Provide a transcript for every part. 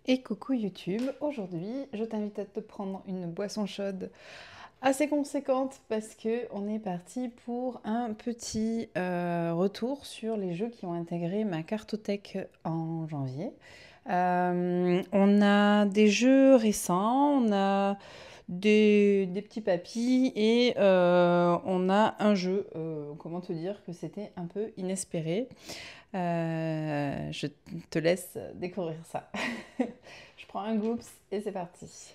Et coucou YouTube, aujourd'hui je t'invite à te prendre une boisson chaude assez conséquente parce que on est parti pour un petit retour sur les jeux qui ont intégré ma cartothèque en janvier. On a des jeux récents, on a des petits papis et on a un jeu, comment te dire que c'était un peu inespéré. Je te laisse découvrir ça. Je prends un Goops et c'est parti.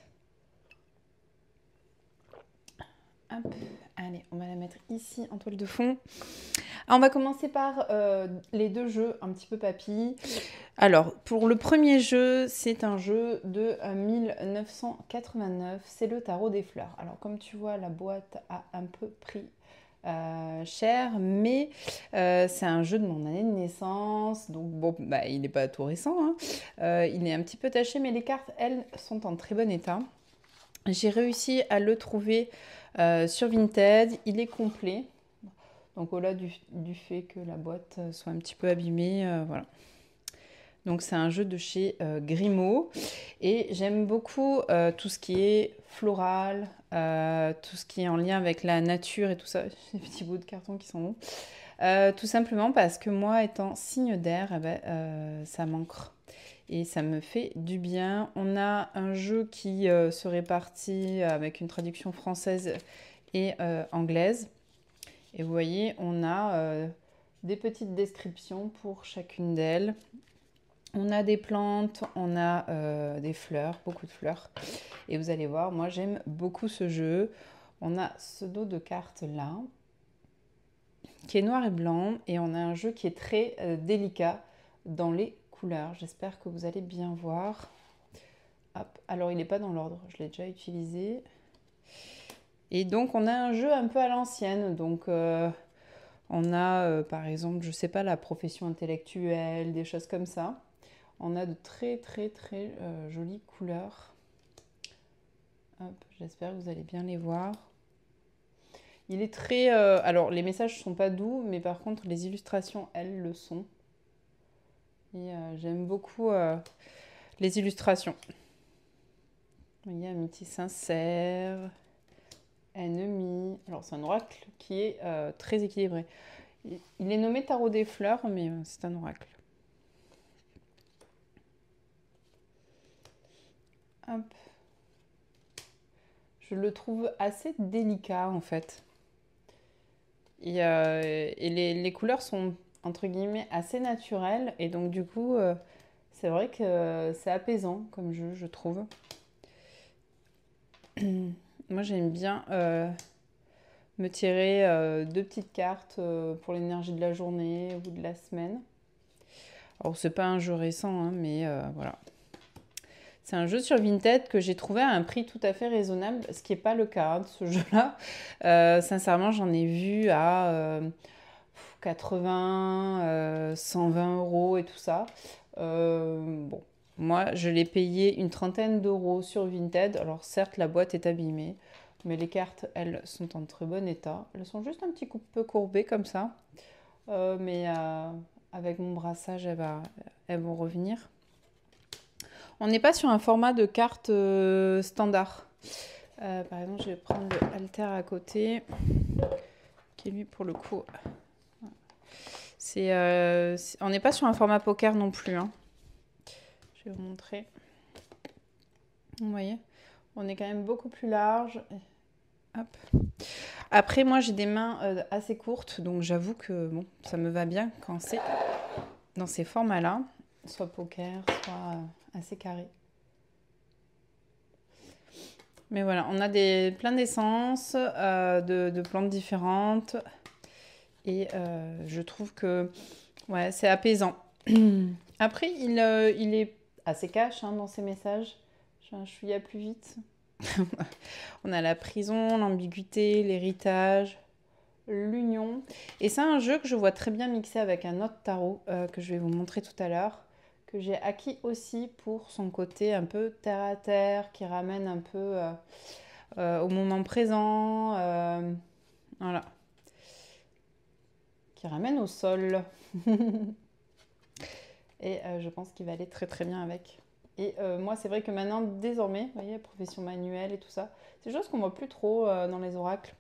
Hop. Allez, on va la mettre ici en toile de fond. On va commencer par les deux jeux un petit peu papy. Alors, pour le premier jeu, c'est un jeu de 1989. C'est le Tarot des fleurs. Alors, comme tu vois, la boîte a un peu pris cher, mais c'est un jeu de mon année de naissance, donc bon, bah, il n'est pas tout récent, hein. Il est un petit peu taché, mais les cartes, elles, sont en très bon état. J'ai réussi à le trouver sur Vinted, il est complet, donc au-delà du fait que la boîte soit un petit peu abîmée, voilà. Donc c'est un jeu de chez Grimaud et j'aime beaucoup tout ce qui est floral, tout ce qui est en lien avec la nature et tout ça. J'ai des petits bouts de carton qui sont longs. Tout simplement parce que moi, étant signe d'air, eh ben, ça m'ancre et ça me fait du bien. On a un jeu qui se répartit avec une traduction française et anglaise. Et vous voyez, on a des petites descriptions pour chacune d'elles. On a des plantes, on a des fleurs, beaucoup de fleurs. Et vous allez voir, moi j'aime beaucoup ce jeu. On a ce dos de cartes là, qui est noir et blanc. Et on a un jeu qui est très délicat dans les couleurs. J'espère que vous allez bien voir. Hop. Alors il n'est pas dans l'ordre, je l'ai déjà utilisé. Et donc on a un jeu un peu à l'ancienne. Donc on a par exemple, je sais pas, la profession intellectuelle, des choses comme ça. On a de très très très jolies couleurs. Hop, j'espère que vous allez bien les voir. Il est très... alors les messages ne sont pas doux, mais par contre les illustrations, elles, le sont. Et j'aime beaucoup les illustrations. Vous voyez, amitié sincère, ennemi. Alors c'est un oracle qui est très équilibré. Il est nommé tarot des fleurs, mais c'est un oracle. Hop. Je le trouve assez délicat en fait. Et les couleurs sont entre guillemets assez naturelles. Et donc du coup, c'est vrai que c'est apaisant comme jeu, je trouve. Moi j'aime bien me tirer deux petites cartes pour l'énergie de la journée ou de la semaine. Alors c'est pas un jeu récent, hein, mais voilà. C'est un jeu sur Vinted que j'ai trouvé à un prix tout à fait raisonnable, ce qui n'est pas le cas hein, de ce jeu-là. Sincèrement, j'en ai vu à 80, 120 euros et tout ça. Bon, moi, je l'ai payé une trentaine d'euros sur Vinted. Alors certes, la boîte est abîmée, mais les cartes, elles, sont en très bon état. Elles sont juste un petit peu courbées comme ça. Mais avec mon brassage, elles vont revenir. On n'est pas sur un format de carte standard. Par exemple, je vais prendre le Alter à côté, qui est lui pour le coup. On n'est pas sur un format poker non plus, hein. Je vais vous montrer. Vous voyez, on est quand même beaucoup plus large. Hop. Après, moi, j'ai des mains assez courtes, donc j'avoue que bon, ça me va bien quand c'est dans ces formats-là, soit poker, soit assez carré. Mais voilà, on a plein d'essences, de plantes différentes. Et je trouve que ouais, c'est apaisant. Après, il est assez cash hein, dans ses messages. Je suis à plus vite. On a la prison, l'ambiguïté, l'héritage, l'union. Et c'est un jeu que je vois très bien mixé avec un autre tarot que je vais vous montrer tout à l'heure, que j'ai acquis aussi pour son côté un peu terre à terre, qui ramène un peu au moment présent. Voilà. Qui ramène au sol. Et je pense qu'il va aller très très bien avec. Et moi, c'est vrai que maintenant, désormais, vous voyez, profession manuelle et tout ça, c'est des choses qu'on voit plus trop dans les oracles.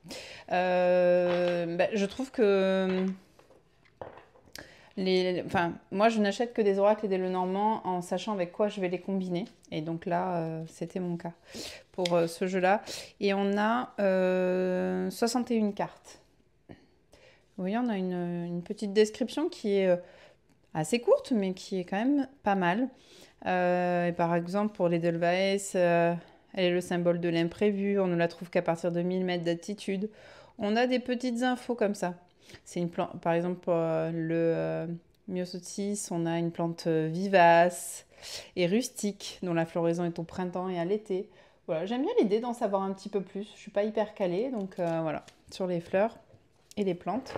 Je trouve que enfin, moi, je n'achète que des oracles et des Lenormand en sachant avec quoi je vais les combiner. Et donc là, c'était mon cas pour ce jeu-là. Et on a 61 cartes. Vous voyez, on a une petite description qui est assez courte, mais qui est quand même pas mal. Et par exemple, pour l'Edelweiss, elle est le symbole de l'imprévu. On ne la trouve qu'à partir de 1000 mètres d'altitude. On a des petites infos comme ça. C'est une plante, par exemple, pour le myosotis, on a une plante vivace et rustique, dont la floraison est au printemps et à l'été. Voilà, j'aime bien l'idée d'en savoir un petit peu plus. Je suis pas hyper calée, donc voilà, sur les fleurs et les plantes.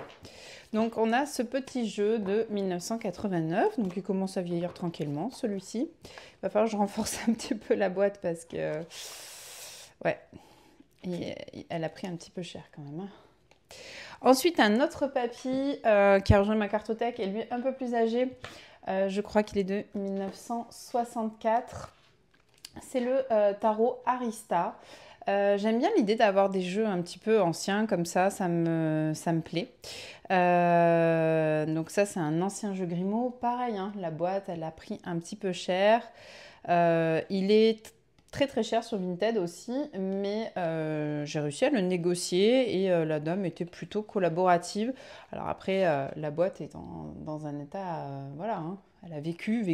Donc on a ce petit jeu de 1989, donc il commence à vieillir tranquillement, celui-ci. Il va falloir que je renforce un petit peu la boîte parce que, ouais, elle a pris un petit peu cher quand même. Ensuite, un autre papy qui a rejoint ma cartothèque et lui un peu plus âgé. Je crois qu'il est de 1964. C'est le tarot Arista. J'aime bien l'idée d'avoir des jeux un petit peu anciens comme ça me plaît. Donc ça, c'est un ancien jeu Grimaud. Pareil, hein, la boîte, elle a pris un petit peu cher. Il est très très cher sur Vinted aussi, mais j'ai réussi à le négocier et la dame était plutôt collaborative. Alors après, la boîte est dans un état, voilà, hein, elle a vécu,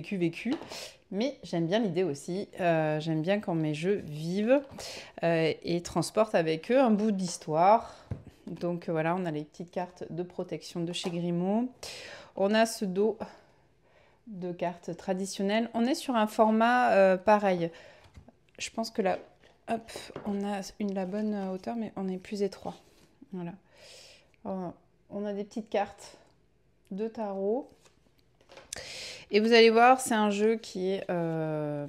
mais j'aime bien l'idée aussi. J'aime bien quand mes jeux vivent et transportent avec eux un bout d'histoire. Donc voilà, on a les petites cartes de protection de chez Grimaud. On a ce dos de cartes traditionnelles. On est sur un format pareil. Je pense que là, hop, on a la bonne hauteur, mais on est plus étroit. Voilà. Alors, on a des petites cartes de tarot. Et vous allez voir, c'est un jeu qui est,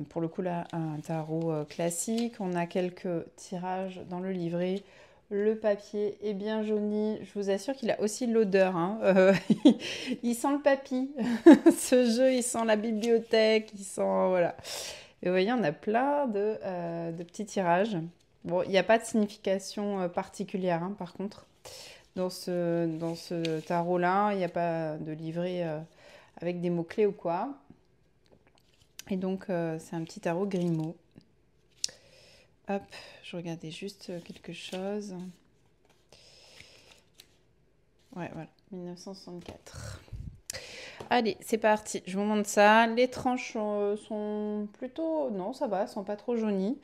pour le coup, là, un tarot classique. On a quelques tirages dans le livret. Le papier est bien jauni. Je vous assure qu'il a aussi l'odeur. Hein. Il sent le papy. Ce jeu, il sent la bibliothèque. Il sent... Voilà. Et vous voyez, on a plein de petits tirages. Bon, il n'y a pas de signification particulière, hein, par contre. Dans ce tarot-là, il n'y a pas de livret avec des mots-clés ou quoi. Et donc, c'est un petit tarot Grimaud. Hop, je regardais juste quelque chose. Ouais, voilà, 1964. Allez, c'est parti, je vous montre ça. Les tranches sont plutôt... Non, ça va, elles sont pas trop jaunies.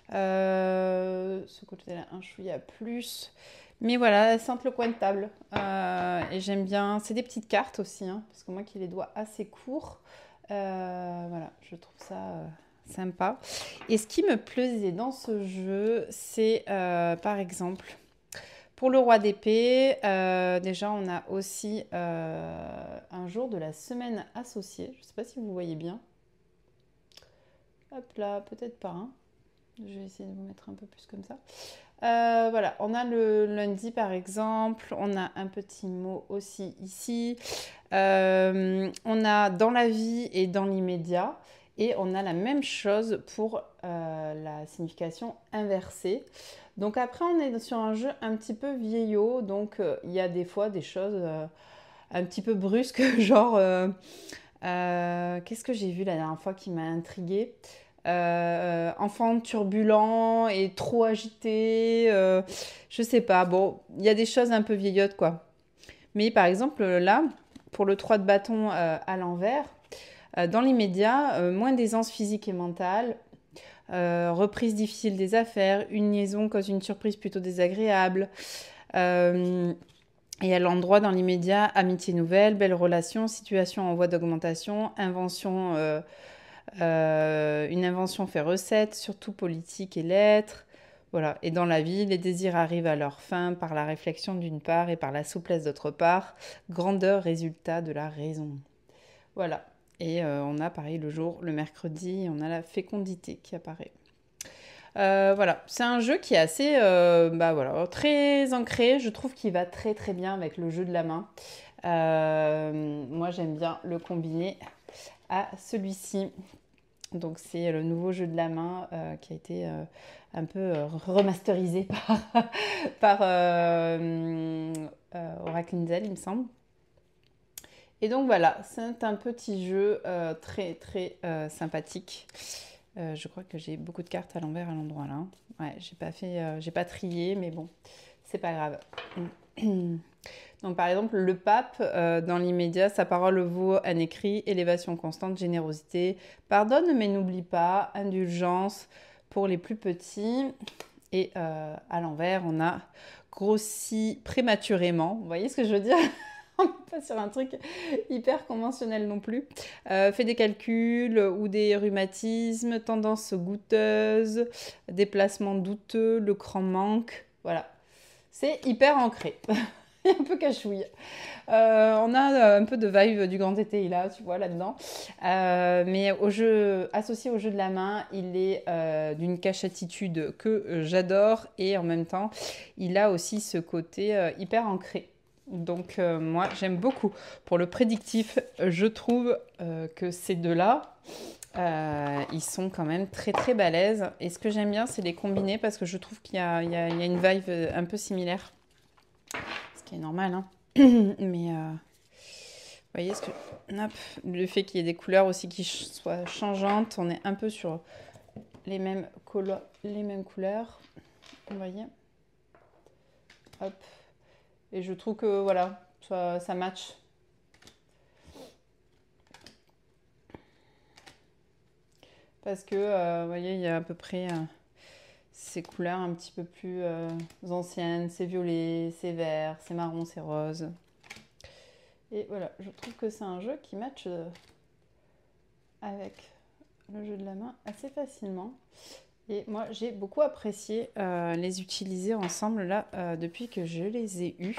Ce côté-là, un chouïa plus. Mais voilà, elles sentent le coin de table. Et j'aime bien... C'est des petites cartes aussi, hein, parce que moi qui ai les doigts assez courts, voilà, je trouve ça sympa. Et ce qui me plaisait dans ce jeu, c'est par exemple... Pour le roi d'épée, déjà on a aussi un jour de la semaine associée. Je ne sais pas si vous voyez bien. Hop là, peut-être pas. Hein. Je vais essayer de vous mettre un peu plus comme ça. Voilà, on a le lundi par exemple. On a un petit mot aussi ici. On a dans la vie et dans l'immédiat. Et on a la même chose pour la signification inversée. Donc après, on est sur un jeu un petit peu vieillot. Donc il y a des fois des choses un petit peu brusques, genre... qu'est-ce que j'ai vu la dernière fois qui m'a intriguée? Enfant turbulent et trop agité, je sais pas. Bon, il y a des choses un peu vieillottes, quoi. Mais par exemple, là, pour le 3 de bâton à l'envers, dans l'immédiat, moins d'aisance physique et mentale, reprise difficile des affaires, une liaison cause une surprise plutôt désagréable. Et à l'endroit, dans l'immédiat, amitié nouvelle, belle relation, situation en voie d'augmentation, invention, une invention fait recette, surtout politique et lettres. Voilà. Et dans la vie, les désirs arrivent à leur fin par la réflexion d'une part et par la souplesse d'autre part. Grandeur, résultat de la raison. Voilà. Et on a pareil le mercredi, on a la fécondité qui apparaît. Voilà, c'est un jeu qui est assez voilà, très ancré. Je trouve qu'il va très très bien avec le jeu de la main. Moi j'aime bien le combiner à celui-ci. Donc c'est le nouveau jeu de la main qui a été un peu remasterisé par Oracle Inzel, il me semble. Et donc voilà, c'est un petit jeu très très sympathique. Je crois que j'ai beaucoup de cartes à l'envers à l'endroit là. Ouais, j'ai pas trié, mais bon, c'est pas grave. Donc par exemple, le pape, dans l'immédiat, sa parole vaut un écrit, élévation constante, générosité, pardonne mais n'oublie pas, indulgence pour les plus petits. Et à l'envers, on a grossi prématurément. Vous voyez ce que je veux dire? On n'est pas sur un truc hyper conventionnel non plus. Fait des calculs ou des rhumatismes, tendance goûteuse, déplacement douteux, le cran manque. Voilà. C'est hyper ancré. Un peu cachouille. On a un peu de vibe du grand été là, tu vois, là-dedans. Mais associé au jeu de la main, il est d'une cache-attitude que j'adore et en même temps, il a aussi ce côté hyper ancré. Donc moi, j'aime beaucoup. Pour le prédictif, je trouve que ces deux-là, ils sont quand même très très balèzes. Et ce que j'aime bien, c'est les combiner parce que je trouve qu'il y a une vibe un peu similaire. Ce qui est normal, hein. Mais vous voyez hop, le fait qu'il y ait des couleurs aussi qui soient changeantes, on est un peu sur les mêmes couleurs. Vous voyez, hop. Et je trouve que voilà, ça match. Parce que, vous voyez, il y a à peu près ces couleurs un petit peu plus anciennes. C'est violet, c'est vert, c'est marron, c'est rose. Et voilà, je trouve que c'est un jeu qui match avec le jeu de la main assez facilement. Et moi, j'ai beaucoup apprécié les utiliser ensemble là depuis que je les ai eus.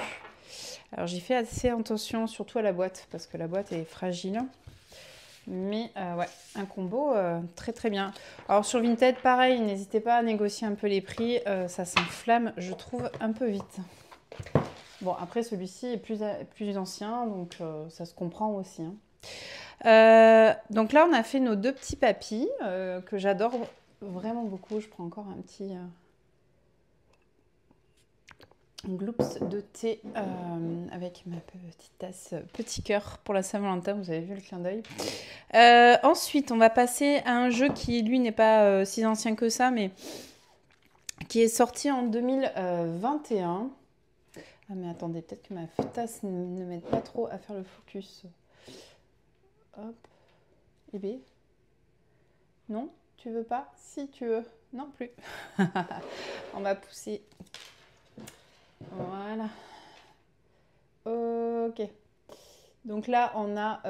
Alors, j'ai fait assez attention surtout à la boîte parce que la boîte est fragile. Mais ouais, un combo très très bien. Alors sur Vinted, pareil, n'hésitez pas à négocier un peu les prix. Ça s'enflamme, je trouve, un peu vite. Bon, après, celui-ci est plus ancien, donc ça se comprend aussi, hein. Donc là, on a fait nos deux petits papis que j'adore vraiment beaucoup. Je prends encore un petit gloops de thé avec ma petite tasse petit cœur pour la Saint-Valentin. Vous avez vu le clin d'œil. Ensuite, on va passer à un jeu qui, lui, n'est pas si ancien que ça, mais qui est sorti en 2021. Ah mais attendez, peut-être que ma tasse ne m'aide pas trop à faire le focus. Hop. Eh bien. Non, tu veux pas? Si tu veux. Non plus. On va pousser. Voilà. Ok. Donc là, on a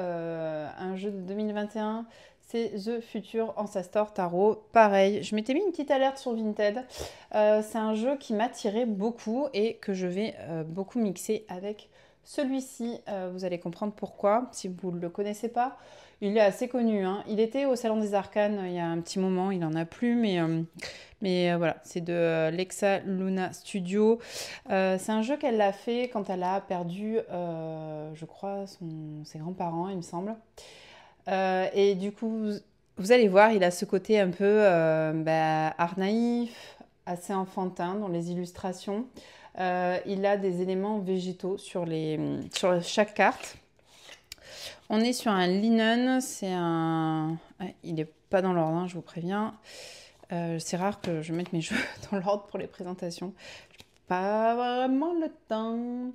un jeu de 2021. C'est The Future Ancestor Tarot. Pareil, je m'étais mis une petite alerte sur Vinted. C'est un jeu qui m'attirait beaucoup et que je vais beaucoup mixer avec celui-ci. Vous allez comprendre pourquoi, si vous ne le connaissez pas. Il est assez connu, hein. Il était au Salon des Arcanes il y a un petit moment, il n'en a plus, mais voilà, c'est de Lexa Luna Studio. C'est un jeu qu'elle a fait quand elle a perdu, je crois, ses grands-parents, il me semble. Et du coup, vous allez voir, il a ce côté un peu art naïf, assez enfantin dans les illustrations. Il a des éléments végétaux sur chaque carte. On est sur un linen, c'est un... Ouais, il n'est pas dans l'ordre, hein, je vous préviens. C'est rare que je mette mes jeux dans l'ordre pour les présentations. Pas vraiment le temps.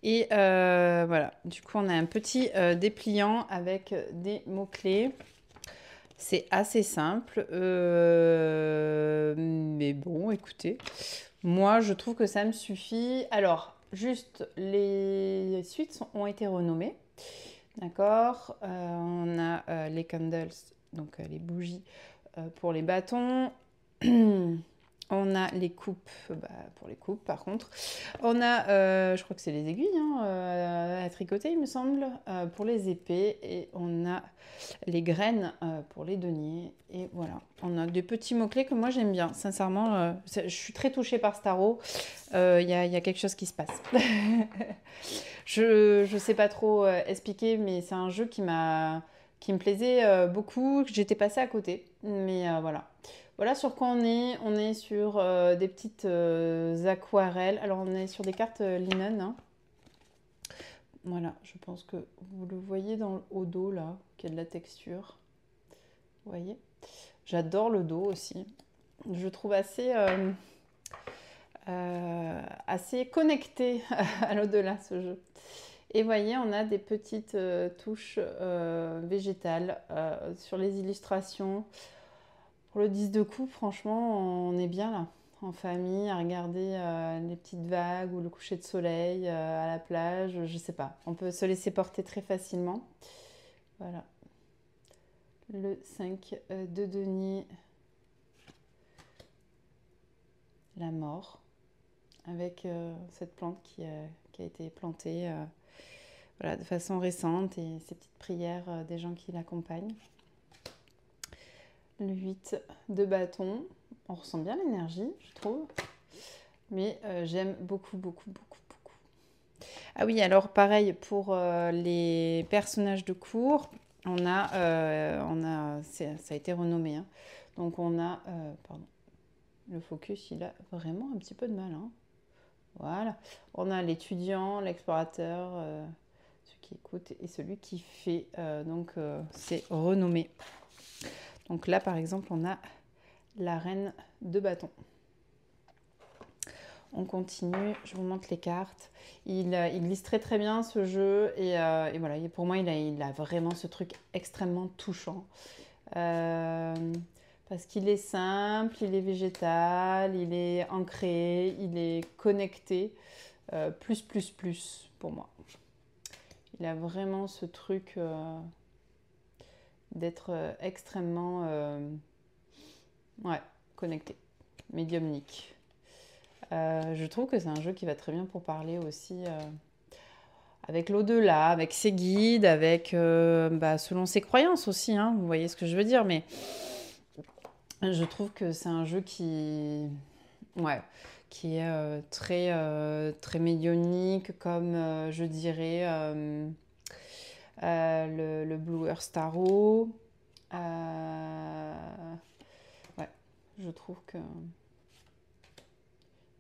Et voilà, du coup, on a un petit dépliant avec des mots-clés. C'est assez simple. Mais bon, écoutez, moi, je trouve que ça me suffit. Alors, juste, les suites ont été renommées. D'accord. On a les candles, donc les bougies pour les bâtons. On a les coupes, pour les coupes par contre. On a, je crois que c'est les aiguilles à tricoter, il me semble, pour les épées. Et on a les graines pour les deniers. Et voilà, on a des petits mots-clés que moi j'aime bien. Sincèrement, je suis très touchée par ce tarot. Il y a quelque chose qui se passe. Je ne sais pas trop expliquer, mais c'est un jeu qui m'a qui me plaisait beaucoup, que j'étais passée à côté. Mais voilà. Voilà sur quoi on est. On est sur des petites aquarelles. Alors on est sur des cartes linen, hein. Voilà, je pense que vous le voyez dans au dos là, qu'il y a de la texture. Vous voyez? J'adore le dos aussi. Je trouve assez connecté à l'au-delà ce jeu. Et vous voyez, on a des petites touches végétales sur les illustrations. Pour le 10 de coupe, franchement, on est bien là, en famille, à regarder les petites vagues ou le coucher de soleil à la plage, je sais pas. On peut se laisser porter très facilement. Voilà. Le 5 de denier, la mort, avec cette plante qui a été plantée voilà, de façon récente et ces petites prières des gens qui l'accompagnent. Le 8 de bâton, on ressent bien l'énergie, je trouve. Mais j'aime beaucoup, beaucoup, beaucoup, beaucoup. Ah oui, alors pareil pour les personnages de cours, ça a été renommé, hein. Donc on a, pardon, le focus, il a vraiment un petit peu de mal, hein. Voilà, on a l'étudiant, l'explorateur, celui qui écoute et celui qui fait. Donc c'est renommé. Donc là, par exemple, on a la reine de bâton. On continue, je vous montre les cartes. Il glisse très très bien ce jeu et voilà, pour moi il a vraiment ce truc extrêmement touchant. Parce qu'il est simple, il est végétal, il est ancré, il est connecté. Plus pour moi. Il a vraiment ce truc d'être extrêmement ouais, connecté, médiumnique. Je trouve que c'est un jeu qui va très bien pour parler aussi avec l'au-delà, avec ses guides, avec selon ses croyances aussi, hein, vous voyez ce que je veux dire, mais je trouve que c'est un jeu ouais, qui est très médiumnique, comme je dirais le Blue Earth Tarot. Ouais, je trouve que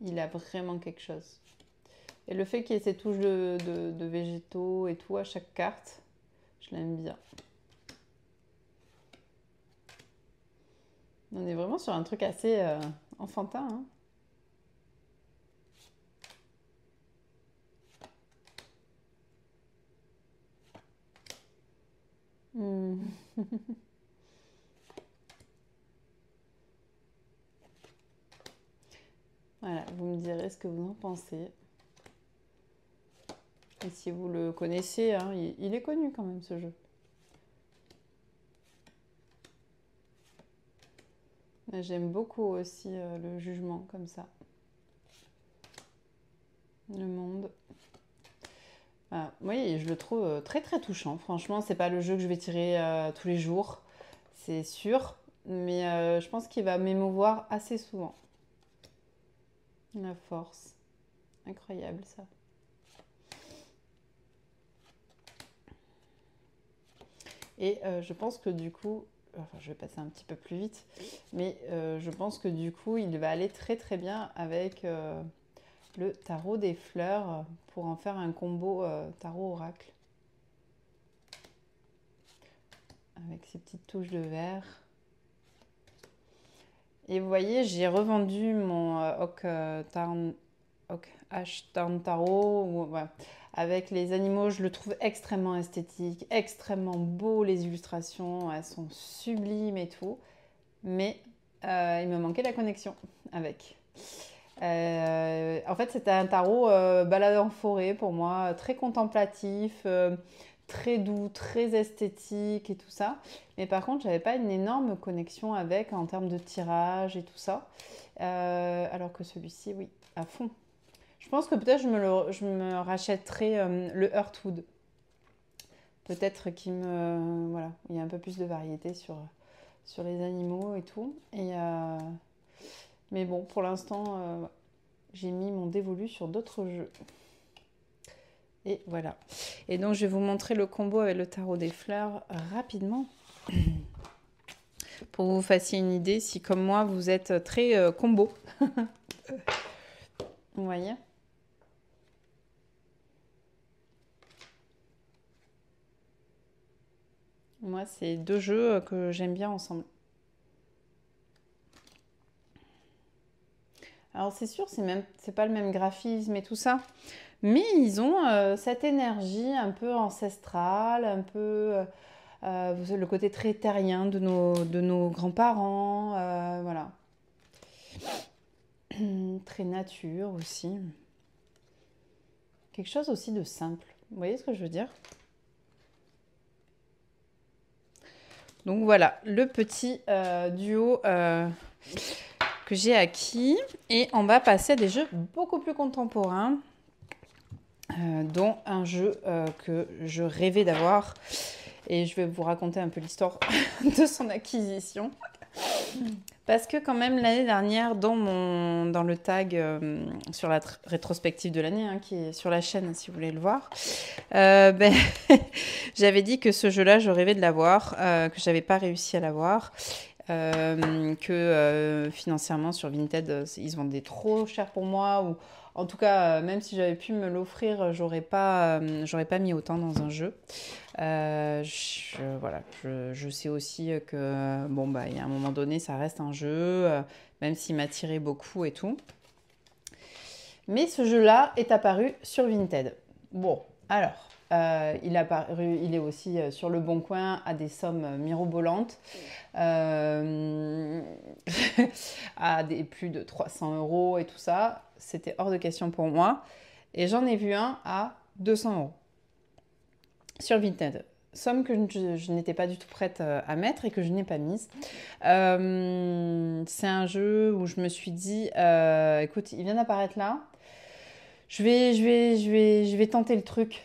il a vraiment quelque chose. Et le fait qu'il y ait ces touches de végétaux et tout à chaque carte, je l'aime bien. On est vraiment sur un truc assez enfantin, hein. Hmm. Voilà, vous me direz ce que vous en pensez. Et si vous le connaissez, hein, il est connu quand même ce jeu. J'aime beaucoup aussi le jugement comme ça. Le monde. Voilà. Oui, je le trouve très très touchant. Franchement, c'est pas le jeu que je vais tirer tous les jours, c'est sûr. Mais je pense qu'il va m'émouvoir assez souvent. La force. Incroyable ça. Et je pense que du coup, enfin je vais passer un petit peu plus vite, mais je pense que du coup il va aller très très bien avec le tarot des fleurs pour en faire un combo tarot oracle. Avec ces petites touches de vert. Et vous voyez, j'ai revendu mon Oak Ash Tarn Tarot. Ouais. Avec les animaux, je le trouve extrêmement esthétique, extrêmement beau, les illustrations, elles sont sublimes et tout. Mais il me manquait la connexion avec. En fait, c'était un tarot balade en forêt pour moi, très contemplatif, très doux, très esthétique et tout ça. Mais par contre, j'avais pas une énorme connexion avec en termes de tirage et tout ça. Alors que celui-ci, oui, à fond. Je pense que peut-être je me rachèterai le Heartwood. Peut-être voilà, il y a un peu plus de variété sur les animaux et tout. Mais bon, pour l'instant, j'ai mis mon dévolu sur d'autres jeux. Et voilà. Et donc, je vais vous montrer le combo avec le tarot des fleurs rapidement. Pour que vous fassiez une idée si, comme moi, vous êtes très combo. Vous voyez? Moi, c'est deux jeux que j'aime bien ensemble. Alors, c'est sûr, c'est pas le même graphisme et tout ça. Mais ils ont cette énergie un peu ancestrale, un peu le côté très terrien de nos grands-parents. Voilà. Très nature aussi. Quelque chose aussi de simple. Vous voyez ce que je veux dire? Donc voilà, le petit duo que j'ai acquis. Et on va passer à des jeux beaucoup plus contemporains, dont un jeu que je rêvais d'avoir. Et je vais vous raconter un peu l'histoire de son acquisition. Parce que quand même l'année dernière, dans le tag sur la rétrospective de l'année, hein, qui est sur la chaîne si vous voulez le voir, ben, j'avais dit que ce jeu-là, je rêvais de l'avoir, que j'avais pas réussi à l'avoir, que financièrement sur Vinted, ils se vendaient trop cher pour moi, ou en tout cas, même si j'avais pu me l'offrir, j'aurais pas mis autant dans un jeu. Voilà, je sais aussi que bon bah il y a un moment donné ça reste un jeu, même s'il m'a tiré beaucoup et tout. Mais ce jeu-là est apparu sur Vinted. Bon, alors il est aussi sur le Bon Coin à des sommes mirobolantes, à des plus de 300 € et tout ça. C'était hors de question pour moi. Et j'en ai vu un à 200 € sur Vinted. Somme que je n'étais pas du tout prête à mettre et que je n'ai pas mise. C'est un jeu où je me suis dit, écoute, il vient d'apparaître là. Je vais tenter le truc.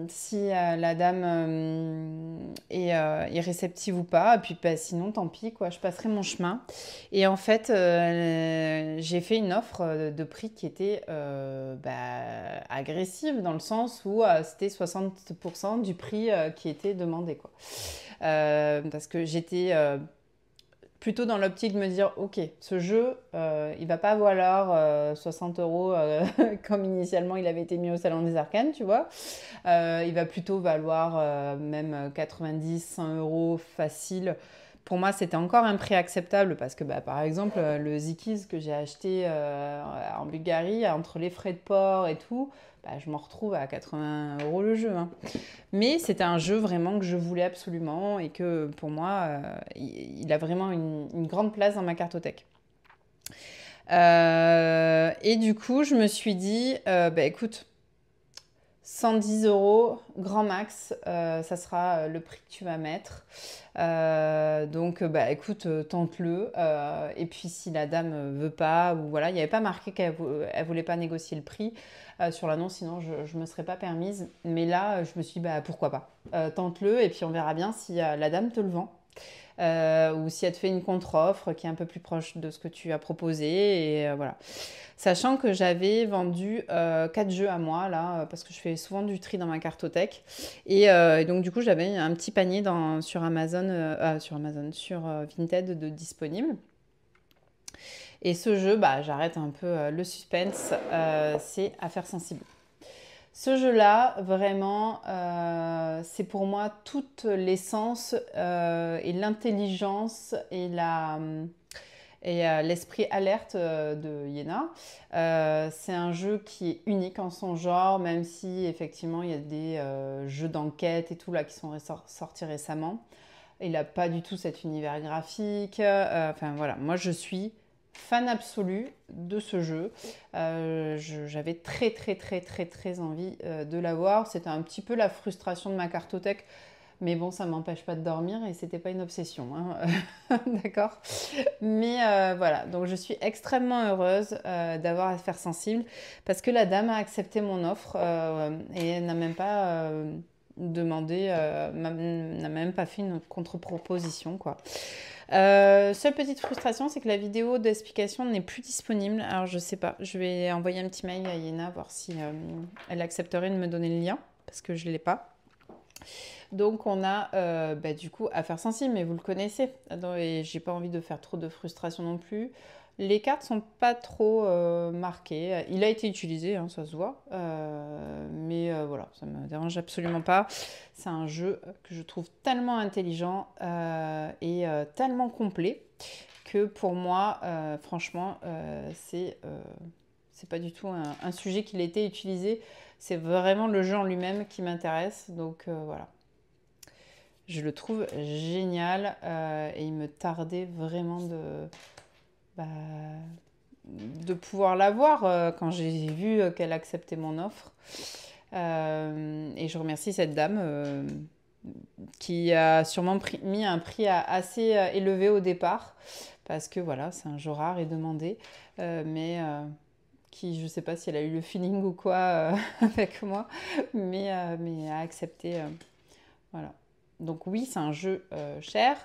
Si la dame est réceptive ou pas. Et puis bah, sinon, tant pis, quoi, je passerai mon chemin. Et en fait, j'ai fait une offre de prix qui était agressive, dans le sens où c'était 60% du prix qui était demandé, quoi. Parce que j'étais plutôt dans l'optique de me dire, ok, ce jeu, il va pas valoir 60 € comme initialement il avait été mis au Salon des Arcanes, tu vois. Il va plutôt valoir même 90, 100 € facile. Pour moi, c'était encore un prix acceptable parce que, bah, par exemple, le Zikiz que j'ai acheté en Bulgarie, entre les frais de port et tout, bah, je m'en retrouve à 80 € le jeu, hein. Mais c'était un jeu vraiment que je voulais absolument et que pour moi, il a vraiment une grande place dans ma cartothèque. Et du coup, je me suis dit, bah, écoute, 110 € grand max, ça sera le prix que tu vas mettre. Donc, bah, écoute, tente-le. Et puis, si la dame veut pas, ou voilà, il n'y avait pas marqué qu'elle voulait pas négocier le prix sur l'annonce, sinon je me serais pas permise. Mais là, je me suis dit, bah, pourquoi pas. Tente-le, et puis on verra bien si la dame te le vend. Ou si elle te fait une contre-offre qui est un peu plus proche de ce que tu as proposé. Et voilà. Sachant que j'avais vendu 4 jeux à moi, là, parce que je fais souvent du tri dans ma cartothèque. Et donc, du coup, j'avais un petit panier sur Vinted de disponible. Et ce jeu, bah, j'arrête un peu le suspense, c'est Affaires sensibles. Ce jeu-là, vraiment, c'est pour moi toute l'essence et l'intelligence et l'esprit alerte de Iéna. C'est un jeu qui est unique en son genre, même si effectivement il y a des jeux d'enquête et tout là qui sont sortis récemment. Il n'a pas du tout cet univers graphique. Enfin voilà, moi je suis fan absolu de ce jeu. J'avais très très très très très envie de l'avoir. C'était un petit peu la frustration de ma cartothèque. Mais bon, ça ne m'empêche pas de dormir et c'était pas une obsession, hein. D'accord. Mais voilà, donc je suis extrêmement heureuse d'avoir Affaires sensibles parce que la dame a accepté mon offre et elle n'a même pas demandé, n'a même pas fait une contre-proposition, quoi. Seule petite frustration, c'est que la vidéo d'explication n'est plus disponible. Alors, je sais pas. Je vais envoyer un petit mail à Yéna, voir si elle accepterait de me donner le lien, parce que je ne l'ai pas. Donc, on a du coup Affaires sensibles, mais vous le connaissez. Et j'ai pas envie de faire trop de frustration non plus. Les cartes sont pas trop marquées. Il a été utilisé, hein, ça se voit. Mais voilà, ça me dérange absolument pas. C'est un jeu que je trouve tellement intelligent et tellement complet que pour moi, franchement, c'est pas du tout un sujet qu'il a été utilisé. C'est vraiment le jeu en lui-même qui m'intéresse. Donc voilà. Je le trouve génial et il me tardait vraiment bah, de pouvoir l'avoir quand j'ai vu qu'elle acceptait mon offre. Et je remercie cette dame qui a sûrement mis un prix assez élevé au départ parce que voilà, c'est un jeu rare et demandé, mais qui, je sais pas si elle a eu le feeling ou quoi avec moi, mais a accepté. Voilà. Donc oui, c'est un jeu cher.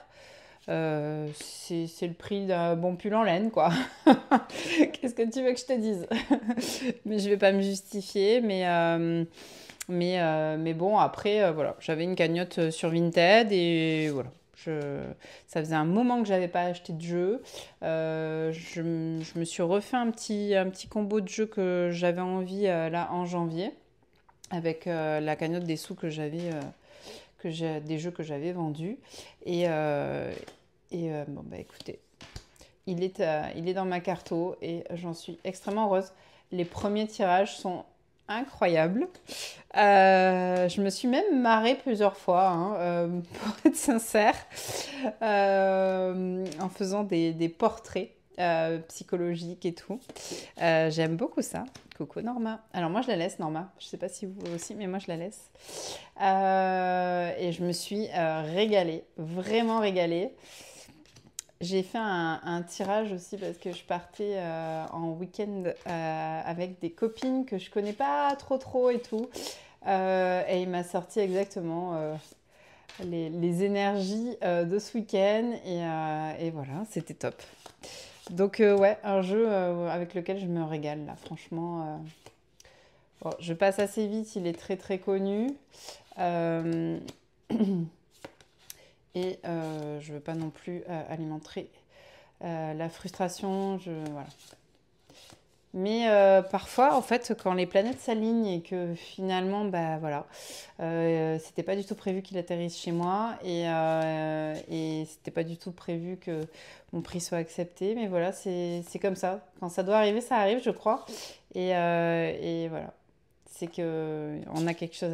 C'est le prix d'un bon pull en laine, quoi. Qu'est-ce que tu veux que je te dise? Mais je vais pas me justifier, mais bon, après, voilà, j'avais une cagnotte sur Vinted et voilà. Ça faisait un moment que j'avais pas acheté de jeu. Je me suis refait un petit combo de jeux que j'avais envie là en janvier avec la cagnotte des sous que j'avais des jeux que j'avais vendus. Et, bon, bah écoutez, il est dans ma carto et j'en suis extrêmement heureuse. Les premiers tirages sont incroyables. Je me suis même marrée plusieurs fois, hein, pour être sincère, en faisant des portraits psychologiques et tout. J'aime beaucoup ça. Coucou Norma. Alors moi je la laisse Norma. Je sais pas si vous aussi, mais moi je la laisse. Et je me suis régalée, vraiment régalée. J'ai fait un tirage aussi parce que je partais en week-end avec des copines que je connais pas trop et tout. Et il m'a sorti exactement les énergies de ce week-end. Et voilà, c'était top. Donc ouais, un jeu avec lequel je me régale là, franchement. Bon, je passe assez vite, il est très connu. Euh, et je veux pas non plus alimenter la frustration. Voilà. Mais parfois, en fait, quand les planètes s'alignent et que finalement, bah voilà, c'était pas du tout prévu qu'il atterrisse chez moi et c'était pas du tout prévu que mon prix soit accepté. Mais voilà, c'est comme ça. Quand ça doit arriver, ça arrive, je crois. Et voilà, c'est que on a quelque chose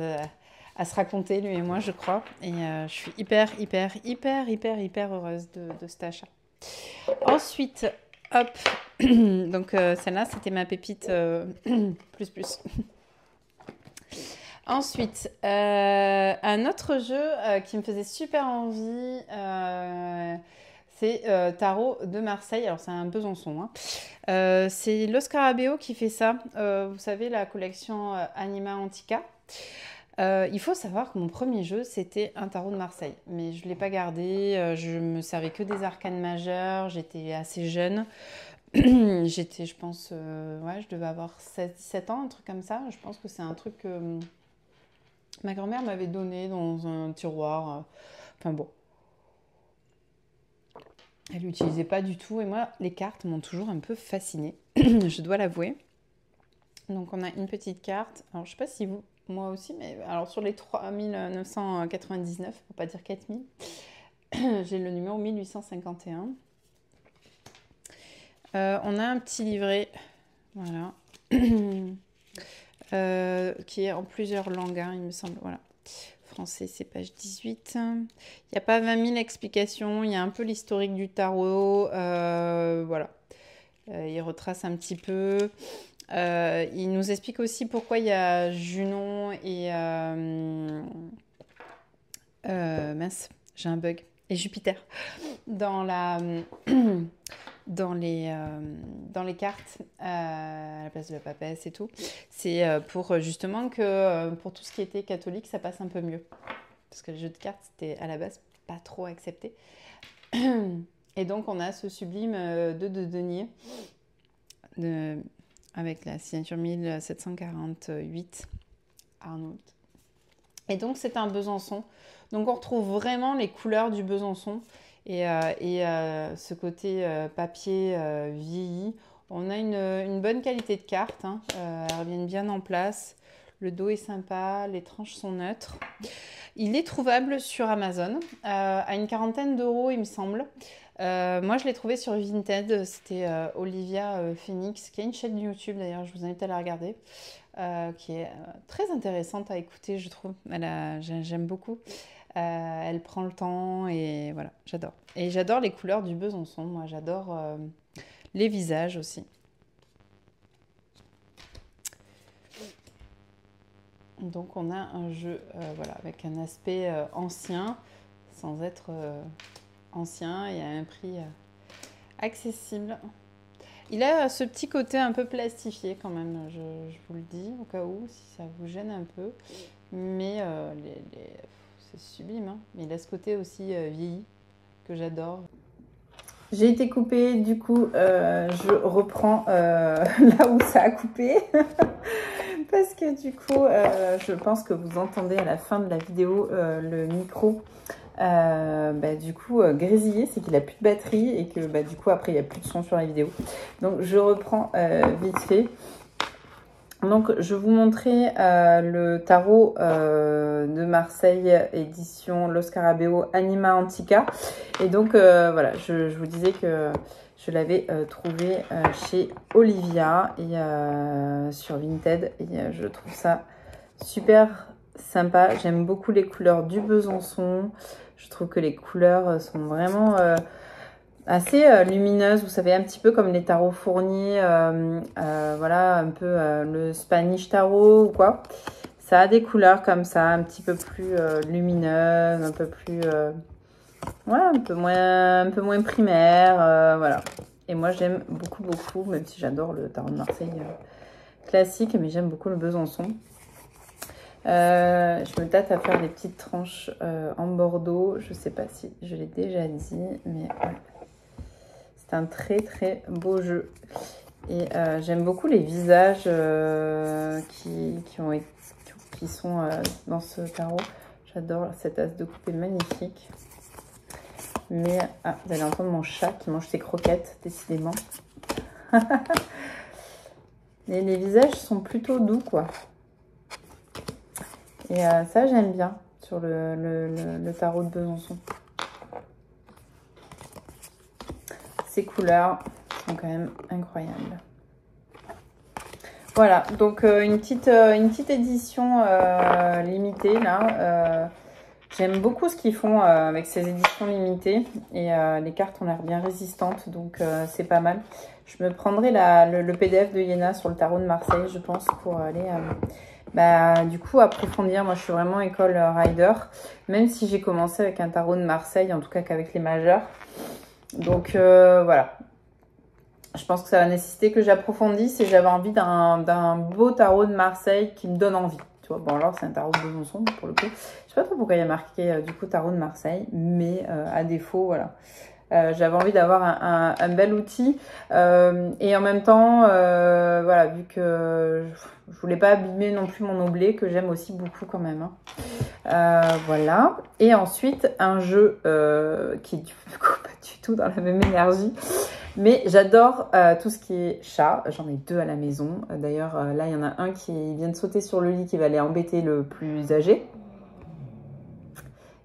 à se raconter, lui et moi, je crois. Et je suis hyper heureuse de cet achat. Ensuite, hop, donc celle-là, c'était ma pépite plus. Ensuite, un autre jeu qui me faisait super envie, c'est Tarot de Marseille. Alors, c'est un Besançon, hein. C'est Los Scarabeo qui fait ça. Vous savez, la collection Anima Antica. Il faut savoir que mon premier jeu, c'était un tarot de Marseille. Mais je ne l'ai pas gardé. Je me servais que des arcanes majeures. J'étais assez jeune. J'étais, je pense, ouais, je devais avoir 16-17 ans, un truc comme ça. Je pense que c'est un truc que ma grand-mère m'avait donné dans un tiroir. Enfin bon, elle l'utilisait pas du tout. Et moi, les cartes m'ont toujours un peu fascinée, je dois l'avouer. Donc on a une petite carte. Alors je sais pas si vous, moi aussi, mais alors sur les 3999, pour pas dire 4000, j'ai le numéro 1851. On a un petit livret, voilà, qui est en plusieurs langues, hein, il me semble. Voilà. Français, c'est page 18. Il n'y a pas 20 000 explications, il y a un peu l'historique du tarot. Voilà. Il retrace un petit peu. Il nous explique aussi pourquoi il y a Junon et... mince, j'ai un bug. Et Jupiter dans la... dans les cartes à la place de la papesse et tout. C'est pour justement que pour tout ce qui était catholique, ça passe un peu mieux. Parce que le jeu de cartes, c'était à la base pas trop accepté. Et donc, on a ce sublime 2 de denier avec la signature 1748 Arnold. Et donc, c'est un Besançon. Donc, on retrouve vraiment les couleurs du Besançon et ce côté papier vieilli. On a une bonne qualité de carte, hein. Elles reviennent bien en place. Le dos est sympa, les tranches sont neutres. Il est trouvable sur Amazon à une quarantaine d'euros, il me semble. Moi, je l'ai trouvé sur Vinted. C'était Olivia Phoenix, qui a une chaîne YouTube d'ailleurs, je vous invite à la regarder, qui est très intéressante à écouter, je trouve. J'aime beaucoup. Elle prend le temps et voilà, j'adore. Et j'adore les couleurs du Besançon. Moi, j'adore les visages aussi. Donc, on a un jeu voilà, avec un aspect ancien, sans être ancien et à un prix accessible. Il a ce petit côté un peu plastifié quand même, je vous le dis, au cas où, si ça vous gêne un peu. Mais c'est sublime, hein. Mais il a ce côté aussi vieilli, que j'adore. J'ai été coupée, du coup, je reprends là où ça a coupé. Parce que du coup, je pense que vous entendez à la fin de la vidéo le micro du coup grésiller, c'est qu'il a plus de batterie et que du coup après il n'y a plus de son sur la vidéo. Donc je reprends vite fait. Donc je vais vous montrer le tarot de Marseille édition Lo Scarabeo Anima Antica. Et donc voilà, je vous disais que je l'avais trouvé chez Olivia et sur Vinted. Et je trouve ça super sympa. J'aime beaucoup les couleurs du Besançon. Je trouve que les couleurs sont vraiment assez lumineuses. Vous savez, un petit peu comme les tarots Fournier. Voilà, un peu le Spanish Tarot ou quoi. Ça a des couleurs comme ça, un petit peu plus lumineuses, un peu plus... ouais, un peu moins primaire, voilà. Et moi, j'aime beaucoup, beaucoup, même si j'adore le tarot de Marseille classique, mais j'aime beaucoup le Besançon. Je me tâte à faire des petites tranches en bordeaux. Je sais pas si je l'ai déjà dit, mais ouais. C'est un très, très beau jeu. Et j'aime beaucoup les visages qui sont dans ce tarot. J'adore cet as de coupe, est magnifique. Mais vous allez entendre mon chat qui mange ses croquettes, décidément. Et les visages sont plutôt doux, quoi. Et ça, j'aime bien sur le tarot de Besançon. Ces couleurs sont quand même incroyables. Voilà, donc une petite édition limitée, là. J'aime beaucoup ce qu'ils font avec ces éditions limitées et les cartes ont l'air bien résistantes, donc c'est pas mal. Je me prendrai le PDF de Iéna sur le tarot de Marseille, je pense, pour aller du coup approfondir. Moi, je suis vraiment école rider, même si j'ai commencé avec un tarot de Marseille, en tout cas qu'avec les majeurs. Donc voilà. Je pense que ça va nécessiter que j'approfondisse et j'avais envie d'un beau tarot de Marseille qui me donne envie. Bon, alors c'est un tarot de Besançon pour le coup. Je sais pas trop pourquoi il y a marqué du coup tarot de Marseille, mais à défaut, voilà. J'avais envie d'avoir un bel outil et en même temps, voilà, vu que je voulais pas abîmer non plus mon oblé que j'aime aussi beaucoup quand même. Hein. Voilà. Et ensuite un jeu qui est du coup pas du tout dans la même énergie. Mais j'adore tout ce qui est chat. J'en ai 2 à la maison. D'ailleurs, là, il y en a un qui vient de sauter sur le lit qui va aller embêter le plus âgé.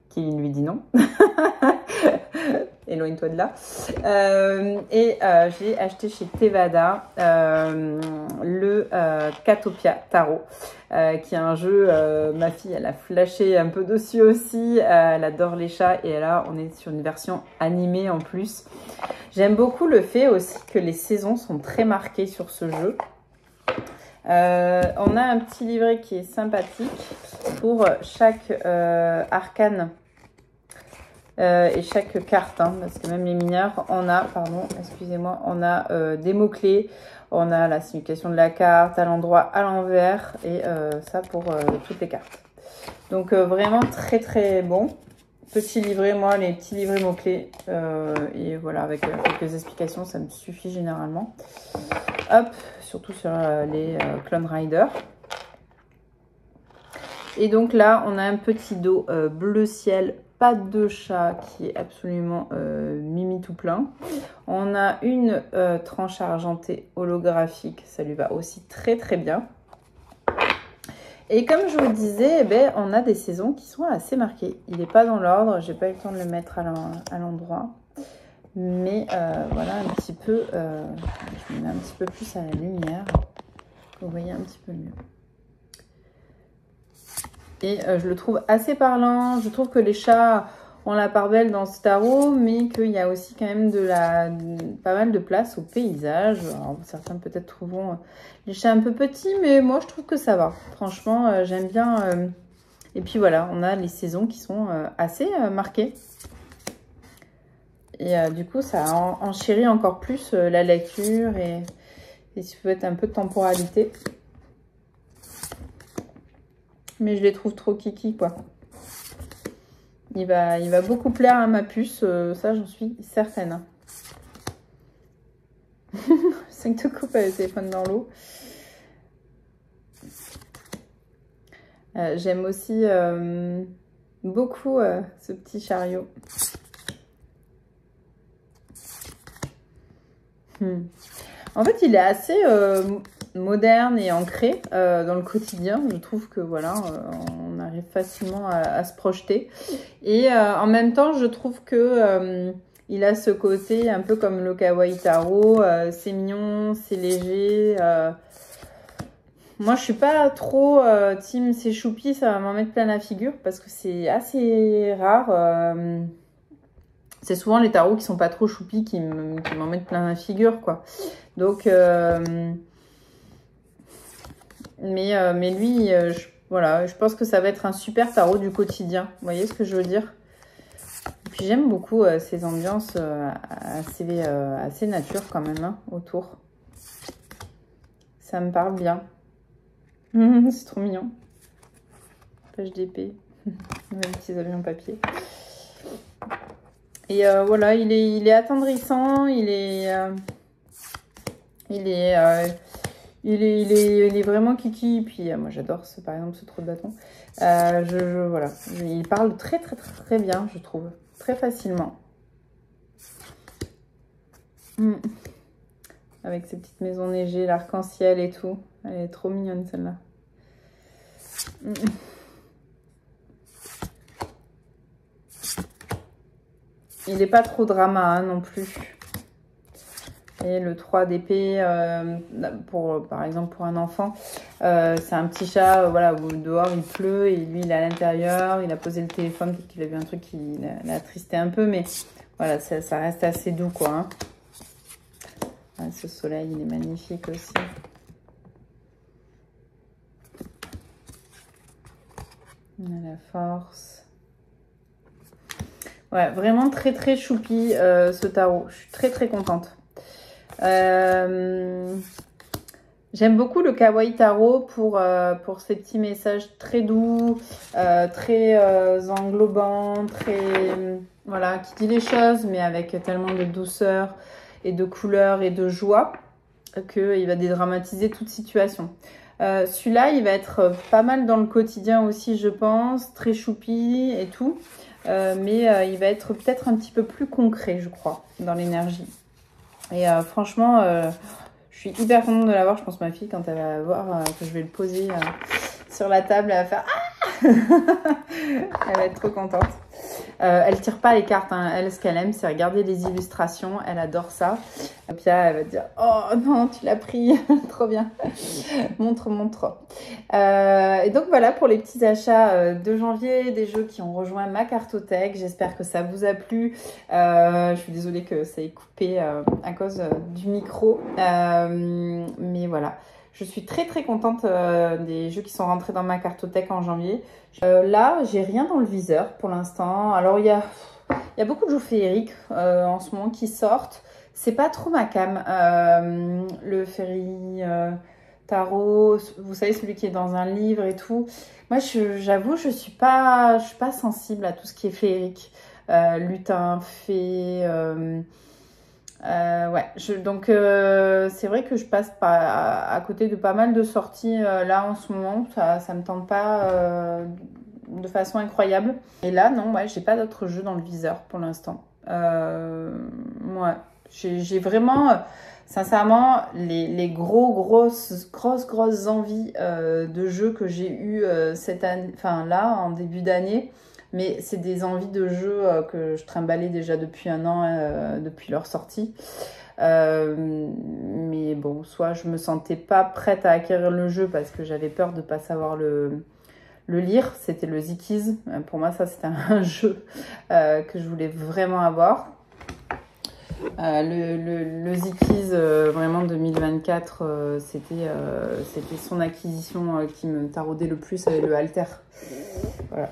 Qui lui dit non. Éloigne-toi de là. J'ai acheté chez Tevada le Catopia Tarot, qui est un jeu, ma fille, elle a flashé un peu dessus aussi. Elle adore les chats et là, on est sur une version animée en plus. J'aime beaucoup le fait aussi que les saisons sont très marquées sur ce jeu. On a un petit livret qui est sympathique pour chaque arcane et chaque carte, hein, parce que même les mineurs, on a, on a des mots-clés, on a la signification de la carte à l'endroit, à l'envers, et ça pour toutes les cartes. Donc vraiment très très bon. petit livret, moi, les petits livrets mots-clés. Et voilà, avec quelques explications, ça me suffit généralement. Hop, surtout sur les Clone Rider. Et donc là, on a un petit dos bleu ciel, patte de chat qui est absolument mimi tout plein. On a une tranche argentée holographique, ça lui va aussi très très bien. Et comme je vous disais, eh ben, on a des saisons qui sont assez marquées. Il n'est pas dans l'ordre, j'ai pas eu le temps de le mettre à l'endroit. Mais voilà un petit peu, je me mets un petit peu plus à la lumière, vous voyez un petit peu mieux. Et je le trouve assez parlant. Je trouve que les chats ont la part belle dans ce tarot, mais qu'il y a aussi quand même pas mal de place au paysage. Alors, certains peut-être trouveront les chats un peu petits, mais moi je trouve que ça va. Franchement, j'aime bien. Et puis voilà, on a les saisons qui sont assez marquées. Et du coup, ça enchérit encore plus la lecture et ça peut être un peu de temporalité. Mais je les trouve trop kiki, quoi. Il va beaucoup plaire à ma puce, ça j'en suis certaine. 5 de coupe avec le téléphone dans l'eau. J'aime aussi beaucoup ce petit chariot. En fait, il est assez moderne et ancré dans le quotidien. Je trouve que voilà, on arrive facilement à se projeter. Et en même temps, je trouve que il a ce côté un peu comme le Kawaii Tarot. C'est mignon, c'est léger. Moi, je suis pas trop team c'est choupi, ça va m'en mettre plein la figure parce que c'est assez rare. C'est souvent les tarots qui sont pas trop choupis qui m'en mettent plein la figure, quoi. Donc, mais lui, voilà, je pense que ça va être un super tarot du quotidien. Vous voyez ce que je veux dire? Et puis j'aime beaucoup ces ambiances assez nature quand même, hein, autour. Ça me parle bien. C'est trop mignon. Page d'épée. Les petits avions papier. Et voilà, il est attendrissant, il est vraiment kiki. Puis moi j'adore par exemple ce trou de bâton. Voilà, il parle très très très très bien, je trouve, très facilement. Avec ses petites maisons neigées, l'arc-en-ciel et tout. Elle est trop mignonne celle-là. Il n'est pas trop drama hein, non plus. Et le 3 d'épée, par exemple pour un enfant, c'est un petit chat, voilà, où dehors il pleut et lui il est à l'intérieur, il a posé le téléphone, peut-être qu'il a vu un truc qui l'a attristé un peu, mais voilà, ça reste assez doux quoi. Hein. Ah, ce soleil il est magnifique aussi. On a la force. Ouais, vraiment très très choupi ce tarot. Je suis très très contente. J'aime beaucoup le Kawaii Tarot pour ces petits messages très doux, très englobants, très voilà, qui dit les choses mais avec tellement de douceur et de couleur et de joie qu'il va dédramatiser toute situation. Celui-là, il va être pas mal dans le quotidien aussi, je pense, très choupi et tout. Mais il va être peut-être un petit peu plus concret, je crois, dans l'énergie. Et franchement, je suis hyper contente de l'avoir. Je pense que ma fille, quand elle va voir que je vais le poser sur la table, elle va faire « Ah !» Elle va être trop contente. Elle tire pas les cartes. Hein. Elle, ce qu'elle aime, c'est regarder les illustrations. Elle adore ça. Et puis là, elle va dire « Oh non, tu l'as pris. Trop bien. Montre, montre. » Et donc voilà pour les petits achats de janvier, des jeux qui ont rejoint ma cartothèque. J'espère que ça vous a plu. Je suis désolée que ça ait coupé à cause du micro. Mais voilà. Je suis très très contente des jeux qui sont rentrés dans ma cartothèque en janvier. Là, j'ai rien dans le viseur pour l'instant. Alors, il y a beaucoup de jeux féeriques en ce moment qui sortent. C'est pas trop ma came. Le Fairy tarot, vous savez, celui qui est dans un livre et tout. Moi, j'avoue, je suis pas sensible à tout ce qui est féerique. Lutin, fée... ouais, donc c'est vrai que je passe à côté de pas mal de sorties là en ce moment. Ça me tente pas de façon incroyable. Et là, non, ouais, j'ai pas d'autres jeux dans le viseur pour l'instant. Ouais, j'ai vraiment, sincèrement, les grosses envies de jeux que j'ai eu cette année, enfin là, en début d'année. Mais c'est des envies de jeux que je trimballais déjà depuis un an, depuis leur sortie. Mais bon, soit je me sentais pas prête à acquérir le jeu parce que j'avais peur de pas savoir le lire. C'était le Zikiz. Pour moi, ça, c'était un jeu que je voulais vraiment avoir. Le Zikiz, vraiment 2024, c'était son acquisition qui me taraudait le plus avec le Alter. Voilà.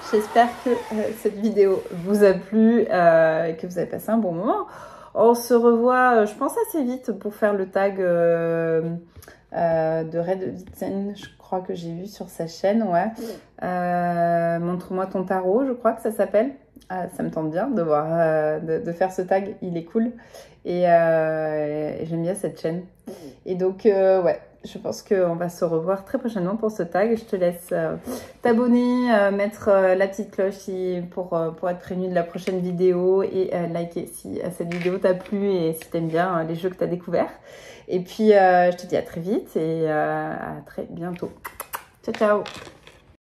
J'espère que cette vidéo vous a plu et que vous avez passé un bon moment. On se revoit, je pense, assez vite pour faire le tag de Red Vitzen, je crois que j'ai vu sur sa chaîne, ouais. Montre-moi ton tarot, je crois que ça s'appelle. Ça me tente bien de voir, de faire ce tag, il est cool. Et j'aime bien cette chaîne. Et donc, ouais, je pense qu'on va se revoir très prochainement pour ce tag. Je te laisse t'abonner, mettre la petite cloche pour être prévenu de la prochaine vidéo et liker si cette vidéo t'a plu et si t'aimes bien les jeux que t'as découverts. Et puis, je te dis à très vite et à très bientôt. Ciao, ciao!